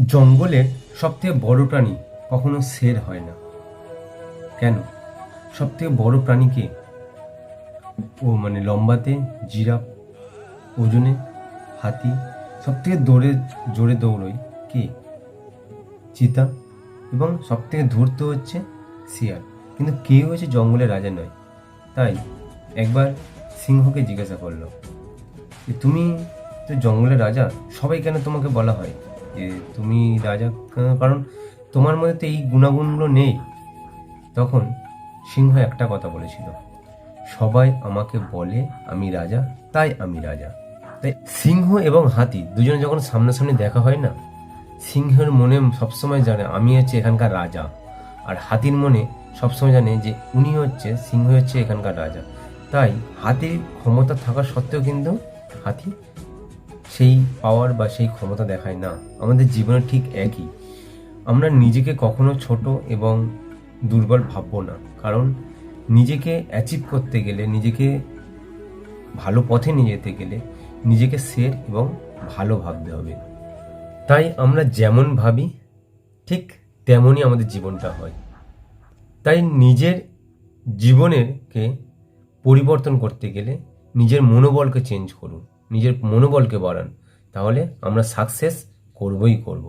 জঙ্গলের সবথেকে বড় প্রাণী কখনো শের হয় না। কেন? সবথেকে বড় প্রাণী কে? ও লম্বাতে জিরাফ, ওজনে হাতি, সবথেকে জোরে দৌড়য় কে? চিতা। এবং সবথেকে ধূর্ত হচ্ছে শিয়াল। কিন্তু কেউ হচ্ছে জঙ্গলের রাজা নয়। তাই একবার সিংহকে জিজ্ঞাসা করলো যে তুমি তো জঙ্গলের রাজা, সবাই কেন তোমাকে বলা হয় যে তুমি রাজা? কারণ তোমার মধ্যে তো এই গুণাগুণগুলো নেই। তখন সিংহ একটা কথা বলেছিল, সবাই আমাকে বলে আমি রাজা, তাই আমি রাজা। তাই সিংহ এবং হাতি দুজনে যখন সামনাসামনি দেখা হয় না, সিংহের মনে সবসময় জানে আমি হচ্ছে এখানকার রাজা, আর হাতির মনে সবসময় জানে যে উনি হচ্ছে, সিংহ হচ্ছে এখানকার রাজা। তাই হাতির ক্ষমতা থাকা সত্ত্বেও কিন্তু হাতি সেই পাওয়ার বা সেই ক্ষমতা দেখায় না। আমাদের জীবনে ঠিক একই, আমরা নিজেকে কখনো ছোট এবং দুর্বল ভাববো না। কারণ নিজেকে অ্যাচিভ করতে গেলে, নিজেকে ভালো পথে নিয়ে যেতে গেলে নিজেকে শের এবং ভালো ভাবতে হবে। তাই আমরা যেমন ভাবি ঠিক তেমনই আমাদের জীবনটা হয়। তাই নিজের জীবনেরকে পরিবর্তন করতে গেলে নিজের মনোবলকে চেঞ্জ করুন, নিজের মনোবলকে বাড়ান, তাহলে আমরা সাকসেস করবই করব।